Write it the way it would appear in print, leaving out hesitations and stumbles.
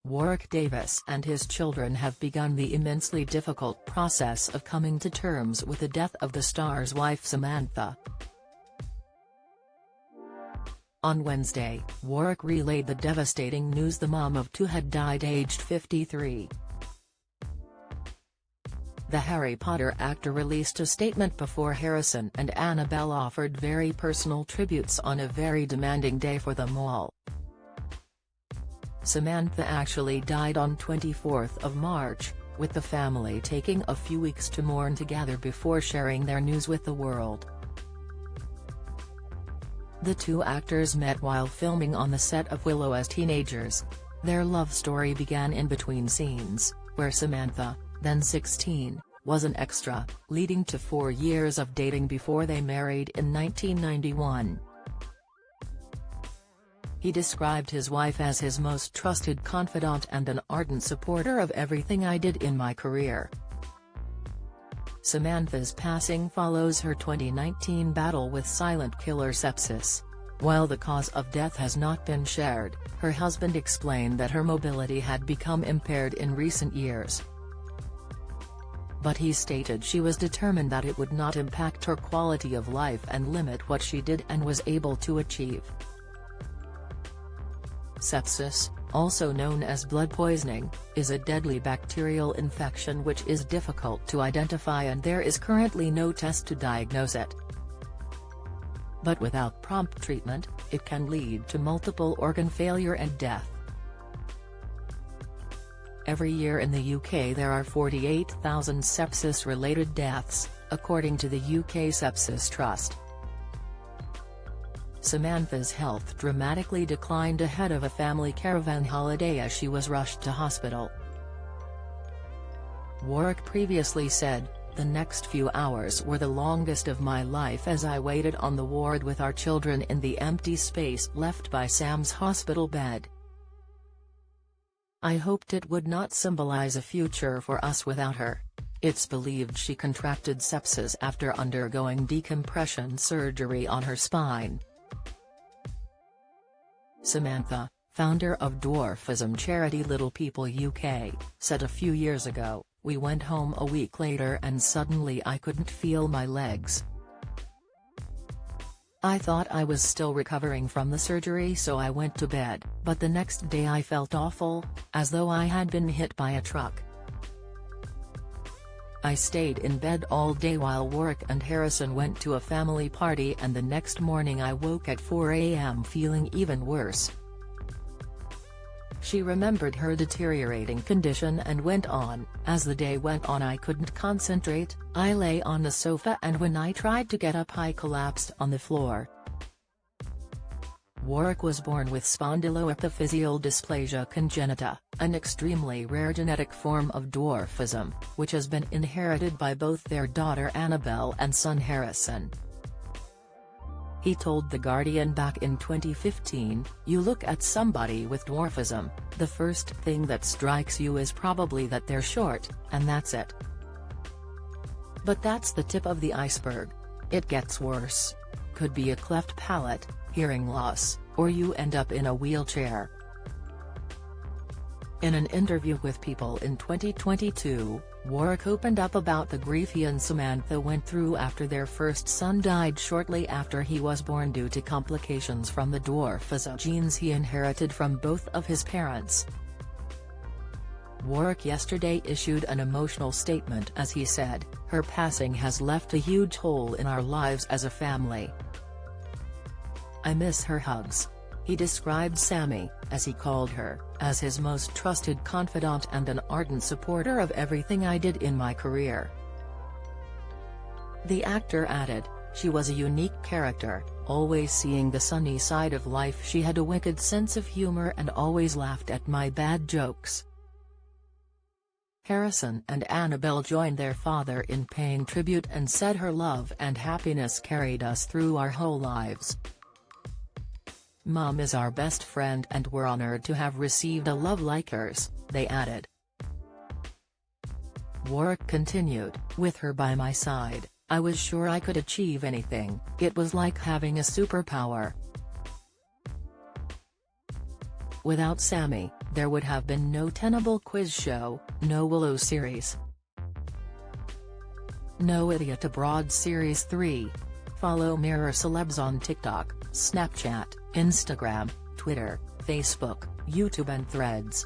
Warwick Davis and his children have begun the immensely difficult process of coming to terms with the death of the star's wife Samantha. On Wednesday, Warwick relayed the devastating news the mom of two had died aged 53. The Harry Potter actor released a statement before Harrison and Annabelle offered very personal tributes on a very demanding day for them all. Samantha actually died on 24th of March, with the family taking a few weeks to mourn together before sharing their news with the world. The two actors met while filming on the set of Willow as teenagers. Their love story began in between scenes, where Samantha, then 16, was an extra, leading to 4 years of dating before they married in 1991. He described his wife as his most trusted confidant and an ardent supporter of everything I did in my career. Samantha's passing follows her 2019 battle with silent killer sepsis. While the cause of death has not been shared, her husband explained that her mobility had become impaired in recent years. But he stated she was determined that it would not impact her quality of life and limit what she did and was able to achieve. Sepsis, also known as blood poisoning, is a deadly bacterial infection which is difficult to identify and there is currently no test to diagnose it. But without prompt treatment, it can lead to multiple organ failure and death. Every year in the UK there are 48,000 sepsis-related deaths, according to the UK Sepsis Trust. Samantha's health dramatically declined ahead of a family caravan holiday as she was rushed to hospital. Warwick previously said, "The next few hours were the longest of my life as I waited on the ward with our children in the empty space left by Sam's hospital bed. I hoped it would not symbolize a future for us without her." It's believed she contracted sepsis after undergoing decompression surgery on her spine. Samantha, founder of dwarfism charity Little People UK, said a few years ago, "We went home a week later and suddenly I couldn't feel my legs. I thought I was still recovering from the surgery so I went to bed, but the next day I felt awful, as though I had been hit by a truck. I stayed in bed all day while Warwick and Harrison went to a family party and the next morning I woke at 4 a.m. feeling even worse." She remembered her deteriorating condition and went on, "As the day went on I couldn't concentrate, I lay on the sofa and when I tried to get up I collapsed on the floor." Warwick was born with spondyloepiphyseal dysplasia congenita, an extremely rare genetic form of dwarfism, which has been inherited by both their daughter Annabelle and son Harrison. He told The Guardian back in 2015, "You look at somebody with dwarfism, the first thing that strikes you is probably that they're short, and that's it. But that's the tip of the iceberg. It gets worse. Could be a cleft palate, hearing loss, or you end up in a wheelchair." In an interview with People in 2022, Warwick opened up about the grief he and Samantha went through after their first son died shortly after he was born due to complications from the dwarfism genes he inherited from both of his parents. Warwick yesterday issued an emotional statement as he said, "Her passing has left a huge hole in our lives as a family. I miss her hugs." He described Sammy, as he called her, as his most trusted confidant and an ardent supporter of everything I did in my career. The actor added, "She was a unique character, always seeing the sunny side of life. She had a wicked sense of humor and always laughed at my bad jokes." Harrison and Annabelle joined their father in paying tribute and said her love and happiness carried us through our whole lives. "Mom is our best friend and we're honored to have received a love like hers," they added. Warwick continued, "With her by my side, I was sure I could achieve anything. It was like having a superpower. Without Sammy, there would have been no tenable quiz show, no Willow series. No Idiot Abroad Series 3. Follow Mirror Celebs on TikTok, Snapchat, Instagram, Twitter, Facebook, YouTube and Threads.